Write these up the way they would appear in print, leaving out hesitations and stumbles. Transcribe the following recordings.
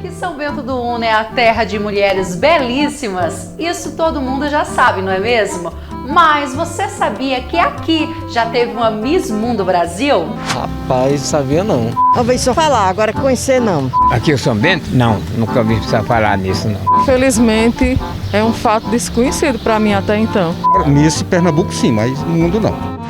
Que São Bento do Una é a terra de mulheres belíssimas, isso todo mundo já sabe, não é mesmo? Mas você sabia que aqui já teve uma Miss Mundo Brasil? Rapaz, sabia não. Ouvi só falar, agora conhecer não. Aqui o São Bento? Não, nunca ouvi precisar falar nisso não. Infelizmente, é um fato desconhecido para mim até então. Miss Pernambuco sim, mas no mundo não.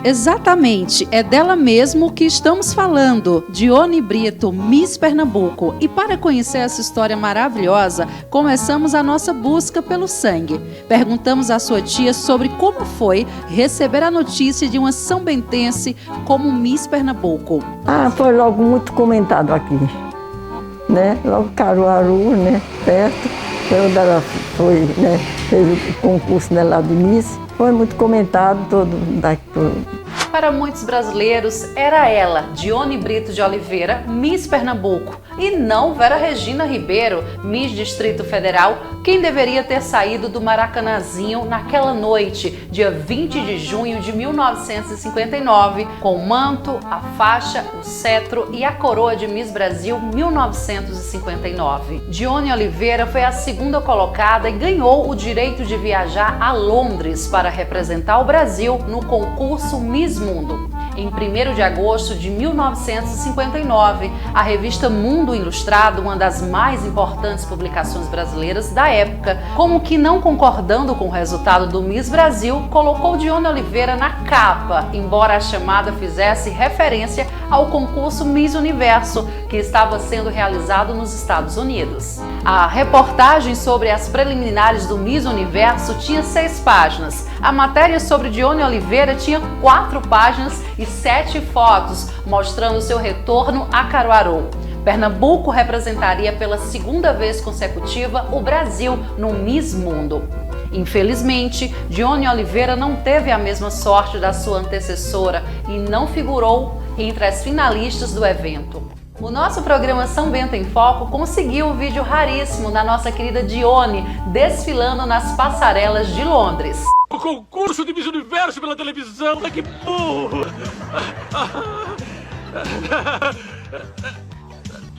Exatamente, é dela mesmo que estamos falando, Dione Brito, Miss Pernambuco. E para conhecer essa história maravilhosa, começamos a nossa busca pelo sangue. Perguntamos à sua tia sobre como foi receber a notícia de uma são-bentense como Miss Pernambuco. Foi logo muito comentado aqui, né? Logo Caruaru, né? Perto, quando ela foi, né? Fez o concurso, né, lá de Miss. Foi muito comentado Para muitos brasileiros, era ela, Dione Brito de Oliveira, Miss Pernambuco, e não Vera Regina Ribeiro, Miss Distrito Federal, quem deveria ter saído do Maracanãzinho naquela noite, dia 20 de junho de 1959, com o manto, a faixa, o cetro e a coroa de Miss Brasil 1959. Dione Oliveira foi a segunda colocada e ganhou o direito de viajar a Londres para representar o Brasil no concurso Miss Mundo. Em 1º de agosto de 1959, a revista Mundo Ilustrado, uma das mais importantes publicações brasileiras da época, como que não concordando com o resultado do Miss Brasil, colocou Dione Oliveira na capa, embora a chamada fizesse referência ao concurso Miss Universo, que estava sendo realizado nos Estados Unidos. A reportagem sobre as preliminares do Miss Universo tinha 6 páginas. A matéria sobre Dione Oliveira tinha 4 páginas e 7 fotos, mostrando seu retorno a Caruaru. Pernambuco representaria pela 2ª vez consecutiva o Brasil no Miss Mundo. Infelizmente, Dione Oliveira não teve a mesma sorte da sua antecessora e não figurou entre as finalistas do evento. O nosso programa São Bento em Foco conseguiu um vídeo raríssimo da nossa querida Dione desfilando nas passarelas de Londres. O concurso de Miss Universo pela televisão, que burro!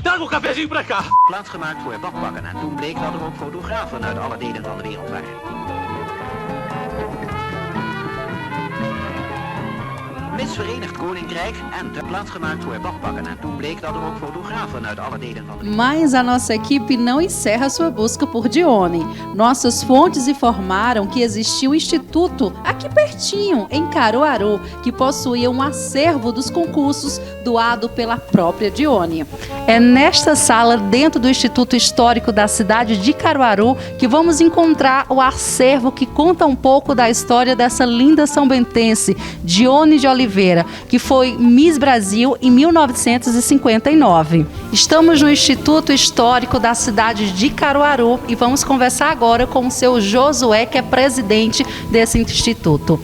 Traga um cafezinho pra cá. Plaatsgemaakt voor bakbakken en toen bleek dat er ook fotografen uit alle delen van de wereld waren. Miss Verenigd Koninkrijk en plaatsgemaakt voor bakbakken en toen bleek dat er ook fotografen uit alle delen van de wereld. Mas a nossa equipe não encerra sua busca por Dione. Nossas fontes informaram que existia um instituto aqui pertinho, em Caruaru, que possuía um acervo dos concursos doado pela própria Dione. É nesta sala, dentro do Instituto Histórico da cidade de Caruaru, que vamos encontrar o acervo que conta um pouco da história dessa linda são-bentense, Dione de Oliveira, que foi Miss Brasil em 1959. Estamos no Instituto Histórico da cidade de Caruaru e vamos conversar agora com o seu Josué, que é presidente desse instituto.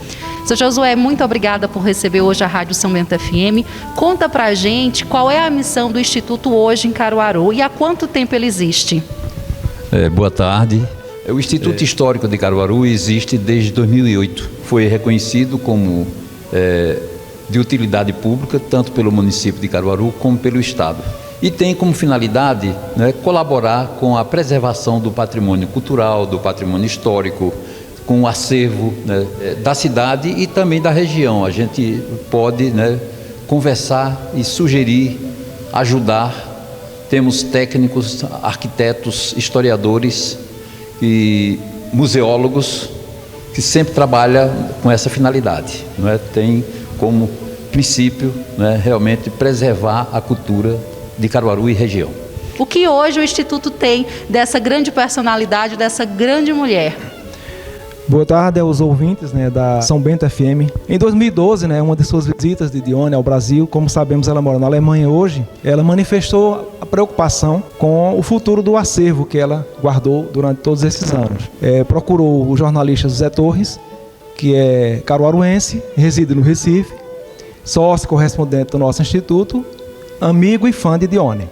Seu Josué, muito obrigada por receber hoje a Rádio São Bento FM. Conta pra gente qual é a missão do Instituto hoje em Caruaru e há quanto tempo ele existe. Boa tarde. O Instituto Histórico de Caruaru existe desde 2008. Foi reconhecido como de utilidade pública, tanto pelo município de Caruaru como pelo Estado. E tem como finalidade, colaborar com a preservação do patrimônio cultural, do patrimônio histórico, com o acervo da cidade e também da região. A gente pode conversar e sugerir, ajudar. Temos técnicos, arquitetos, historiadores e museólogos que sempre trabalham com essa finalidade. Tem como princípio realmente preservar a cultura de Caruaru e região. O que hoje o Instituto tem dessa grande personalidade, dessa grande mulher? Boa tarde aos ouvintes da São Bento FM. Em 2012, uma de suas visitas de Dione ao Brasil, como sabemos ela mora na Alemanha hoje, ela manifestou a preocupação com o futuro do acervo que ela guardou durante todos esses anos. Procurou o jornalista José Torres, que é caruaruense, reside no Recife, sócio correspondente do nosso instituto, amigo e fã de Dione.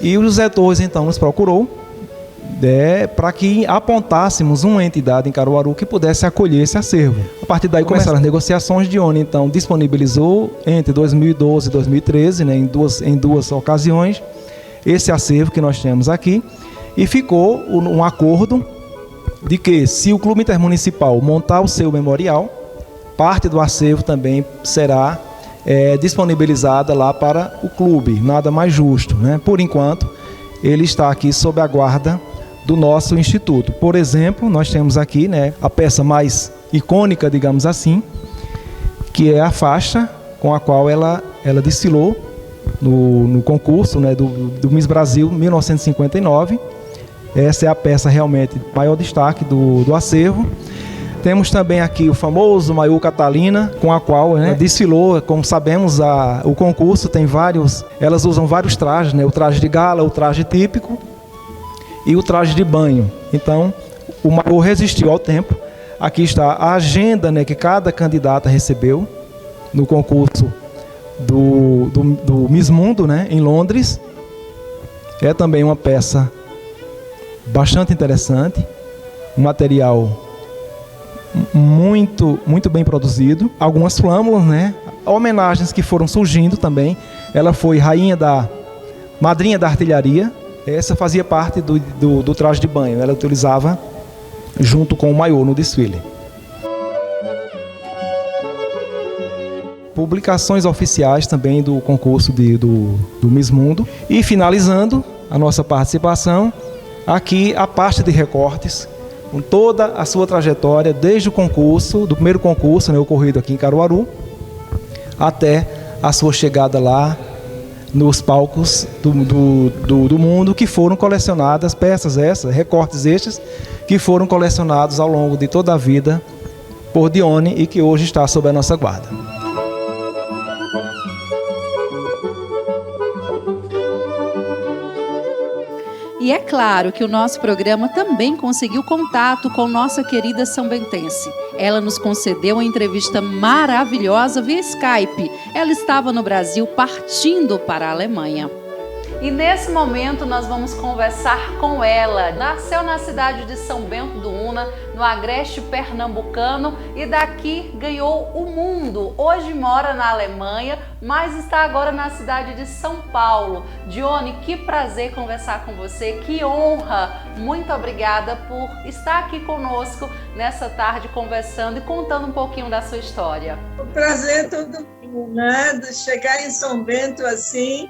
E o José Torres então nos procurou para que apontássemos uma entidade em Caruaru que pudesse acolher esse acervo. A partir daí começaram as negociações. Dione então disponibilizou entre 2012 e 2013, em duas ocasiões, esse acervo que nós temos aqui, e ficou um acordo de que, se o Clube Intermunicipal montar o seu memorial, parte do acervo também será disponibilizada lá para o clube, nada mais justo, né? Por enquanto, ele está aqui sob a guarda do nosso instituto. Por exemplo, nós temos aqui, né, a peça mais icônica, digamos assim, que é a faixa com a qual ela desfilou no concurso, né, do Miss Brasil 1959. Essa é a peça realmente maior destaque do acervo. Temos também aqui o famoso maiô Catalina, com a qual, né, desfilou. Como sabemos, o concurso tem elas usam vários trajes, né, o traje de gala, o traje típico e o traje de banho. Então, o maiô resistiu ao tempo. Aqui está a agenda, né, que cada candidata recebeu no concurso do Miss Mundo, né, em Londres. É também uma peça bastante interessante, um material muito bem produzido. Algumas flâmulas, né, homenagens que foram surgindo também. Ela foi madrinha da artilharia. Essa fazia parte do traje de banho. Ela utilizava junto com o maiô no desfile. Publicações oficiais também do concurso do Miss Mundo. E finalizando a nossa participação, aqui a pasta de recortes, com toda a sua trajetória, desde o concurso, do primeiro concurso, né, ocorrido aqui em Caruaru, até a sua chegada lá nos palcos do mundo, que foram colecionadas, recortes estes, que foram colecionados ao longo de toda a vida por Dione e que hoje está sob a nossa guarda. E é claro que o nosso programa também conseguiu contato com nossa querida sambentense. Ela nos concedeu uma entrevista maravilhosa via Skype. Ela estava no Brasil partindo para a Alemanha. E nesse momento nós vamos conversar com ela. Nasceu na cidade de São Bento do Una, no agreste pernambucano, e daqui ganhou o mundo. Hoje mora na Alemanha, mas está agora na cidade de São Paulo. Dione, que prazer conversar com você, que honra. Muito obrigada por estar aqui conosco nessa tarde conversando e contando um pouquinho da sua história. O prazer é todo meu, né? De chegar em São Bento assim,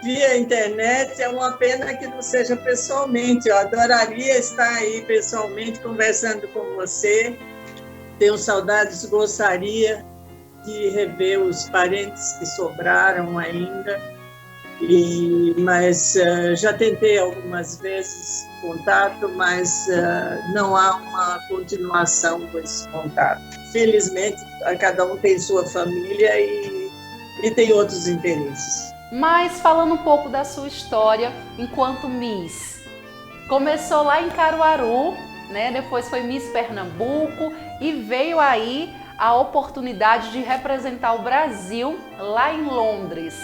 via internet. É uma pena que não seja pessoalmente. Eu adoraria estar aí pessoalmente conversando com você. Tenho saudades, gostaria de rever os parentes que sobraram ainda, mas já tentei algumas vezes contato, mas não há uma continuação com esse contato. Felizmente, cada um tem sua família e tem outros interesses. Mas falando um pouco da sua história enquanto Miss, começou lá em Caruaru, né? Depois foi Miss Pernambuco e veio aí a oportunidade de representar o Brasil lá em Londres.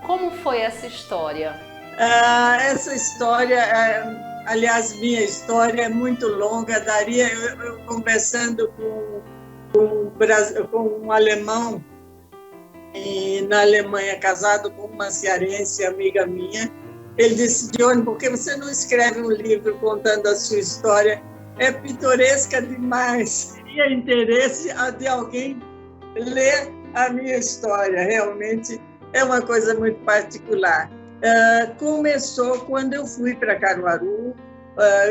Como foi essa história? Essa história, aliás, minha história é muito longa. Daria eu conversando com um alemão na Alemanha, casado com uma cearense, amiga minha. Ele disse: Dione, por que você não escreve um livro contando a sua história? É pitoresca demais. Tinha interesse de alguém ler a minha história. Realmente é uma coisa muito particular. Começou quando eu fui para Caruaru.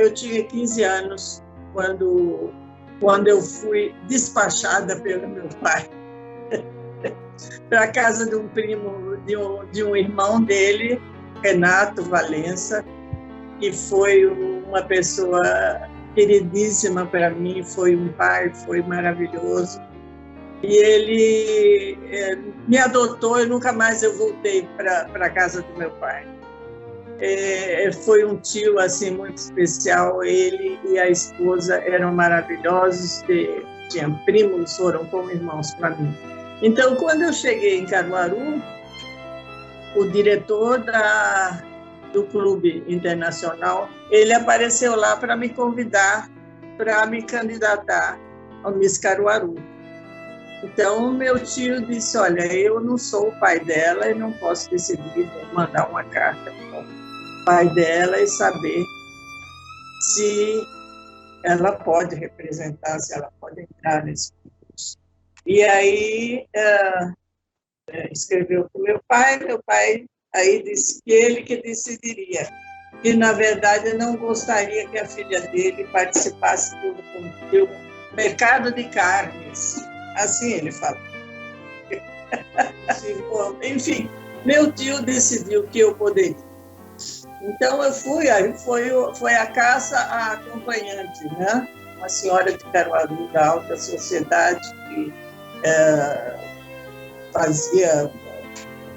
Eu tinha 15 anos quando eu fui despachada pelo meu pai para a casa de um primo, de um irmão dele, Renato Valença, que foi uma pessoa queridíssima para mim, foi um pai, foi maravilhoso. E ele me adotou e nunca mais eu voltei para a casa do meu pai. Foi um tio assim muito especial. Ele e a esposa eram maravilhosos, tinham primos, foram como irmãos para mim. Então, quando eu cheguei em Caruaru, o diretor do Clube Internacional, ele apareceu lá para me convidar para me candidatar ao Miss Caruaru. Então, meu tio disse, olha, eu não sou o pai dela e não posso decidir, vou mandar uma carta para o pai dela e saber se ela pode representar, se ela pode entrar nesse concurso. E aí, escreveu para o meu pai aí disse que ele que decidiria, que na verdade não gostaria que a filha dele participasse do mercado de carnes. Assim ele falou. Enfim, meu tio decidiu que eu poderia. Então eu fui, aí foi a caça à acompanhante, né? Uma senhora de Caruaru, da alta sociedade, que fazia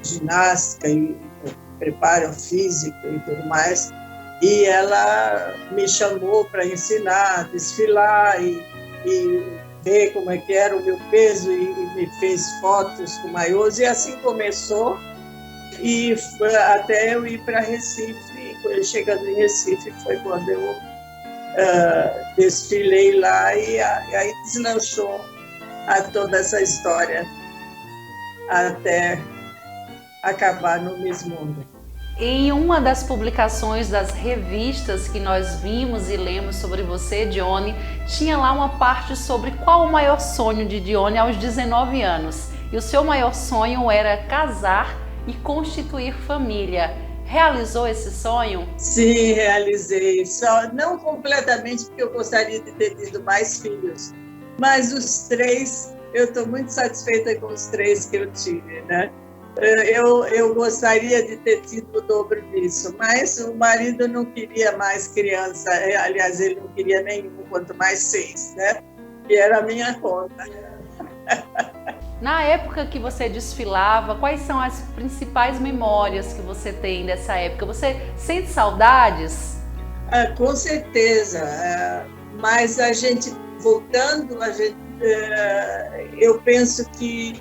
ginástica e preparo físico e tudo mais. E ela me chamou para ensinar, desfilar e ver como é que era o meu peso e me fez fotos com maiôs. E assim começou. E até eu ir para Recife. Chegando em Recife foi quando eu desfilei lá e aí deslanchou a toda essa história até acabar no Miss Mundo. Em uma das publicações das revistas que nós vimos e lemos sobre você, Dione, tinha lá uma parte sobre qual o maior sonho de Dione aos 19 anos. E o seu maior sonho era casar e constituir família. Realizou esse sonho? Sim, realizei. Só não completamente, porque eu gostaria de ter tido mais filhos. Mas os 3, eu estou muito satisfeita com os 3 que eu tive, né? Eu gostaria de ter tido o dobro disso, mas o marido não queria mais criança. Aliás, ele não queria nenhum, quanto mais 6, né? E era a minha conta. Na época que você desfilava, quais são as principais memórias que você tem dessa época? Você sente saudades? Com certeza, mas a gente, voltando, eu penso que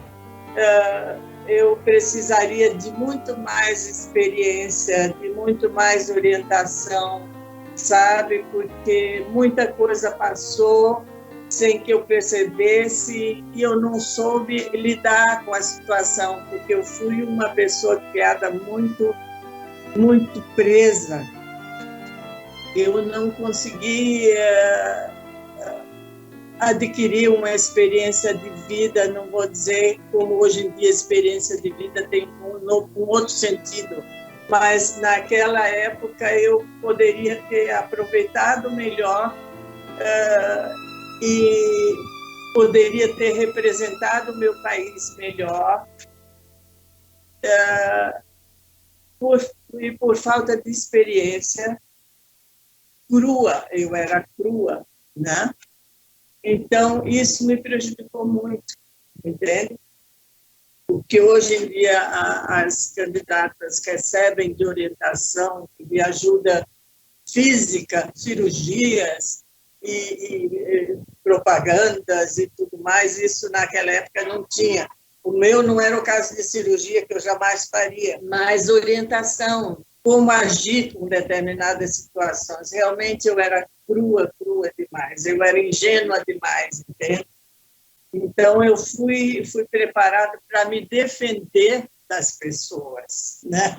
eu precisaria de muito mais experiência, de muito mais orientação, sabe? Porque muita coisa passou sem que eu percebesse e eu não soube lidar com a situação, porque eu fui uma pessoa criada muito, muito presa. Eu não consegui adquirir uma experiência de vida, não vou dizer como hoje em dia a experiência de vida tem um outro sentido, mas naquela época eu poderia ter aproveitado melhor e poderia ter representado o meu país melhor, por falta de experiência, eu era crua, né? Então, isso me prejudicou muito, entende? Porque hoje em dia as candidatas recebem de orientação, de ajuda física, cirurgias e propagandas e tudo mais, isso naquela época não tinha. O meu não era o caso de cirurgia, que eu jamais faria, mas orientação, como agir com determinadas situações. Realmente eu era crua demais, eu era ingênua demais, entende? Então eu fui preparada para me defender das pessoas, né?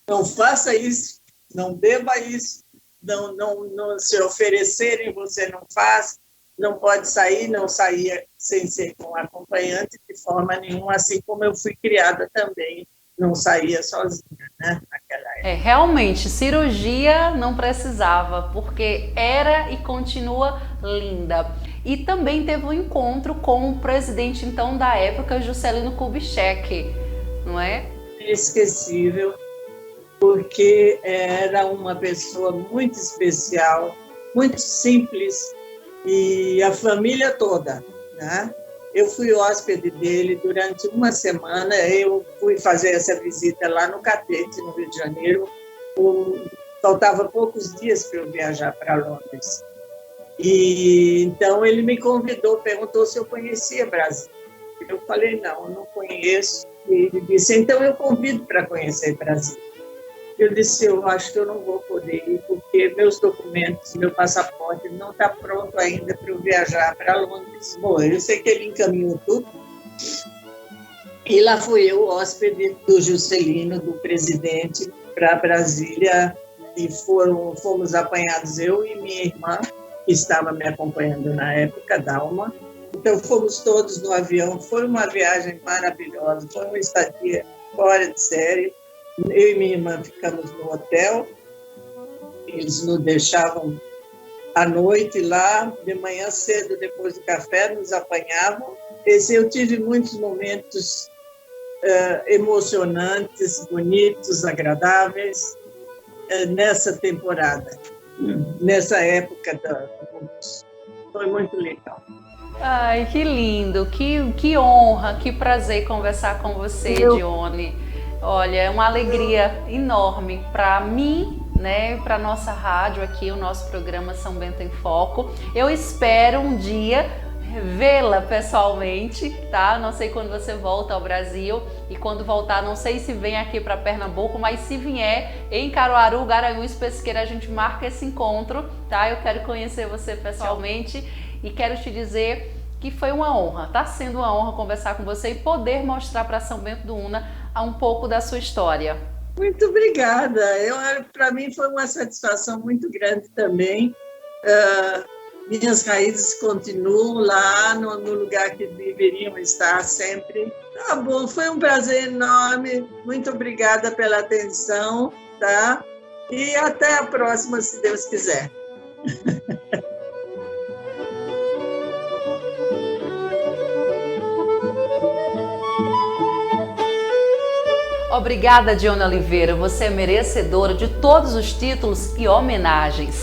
Não faça isso, não beba isso, não se oferecerem, você não faz, não pode sair, não saía sem ser com acompanhante de forma nenhuma, assim como eu fui criada também, não saía sozinha, né, naquela época. Realmente, cirurgia não precisava, porque era e continua linda. E também teve um encontro com o presidente, então, da época, Juscelino Kubitschek, não é? Inesquecível, porque era uma pessoa muito especial, muito simples, e a família toda, né? Eu fui hóspede dele durante uma semana, eu fui fazer essa visita lá no Catete, no Rio de Janeiro, faltava poucos dias para eu viajar para Londres. E então ele me convidou, perguntou se eu conhecia Brasília. Eu falei, não conheço. E ele disse, então eu convido para conhecer Brasília. Eu disse, eu acho que eu não vou poder ir, porque meus documentos, meu passaporte não está pronto ainda para eu viajar para Londres. Bom, eu sei que ele encaminhou tudo, E lá fui eu, hóspede do Juscelino, do presidente, para Brasília, e fomos apanhados eu e minha irmã, que estava me acompanhando na época, Dalma. Então fomos todos no avião, foi uma viagem maravilhosa, foi uma estadia fora de série. Eu e minha irmã ficamos no hotel, eles nos deixavam à noite lá, de manhã cedo, depois do café, nos apanhavam. Eu tive muitos momentos emocionantes, bonitos, agradáveis nessa temporada, nessa época foi muito legal. Ai, que lindo, que honra, que prazer conversar com você, Dione. Olha, é uma alegria enorme para mim, né, para nossa rádio aqui, o nosso programa São Bento em Foco. Eu espero um dia vê-la pessoalmente, tá? Não sei quando você volta ao Brasil, e quando voltar, não sei se vem aqui para Pernambuco, mas se vier em Caruaru, Garanhuns, Pesqueira, a gente marca esse encontro, tá? Eu quero conhecer você pessoalmente e quero te dizer que foi uma honra, tá sendo uma honra conversar com você e poder mostrar para São Bento do Una um pouco da sua história. Muito obrigada. Para mim foi uma satisfação muito grande também. Minhas raízes continuam lá no lugar que deveriam estar sempre. Tá bom, foi um prazer enorme. Muito obrigada pela atenção, tá? E até a próxima, se Deus quiser. Obrigada, Dione Oliveira. Você é merecedora de todos os títulos e homenagens.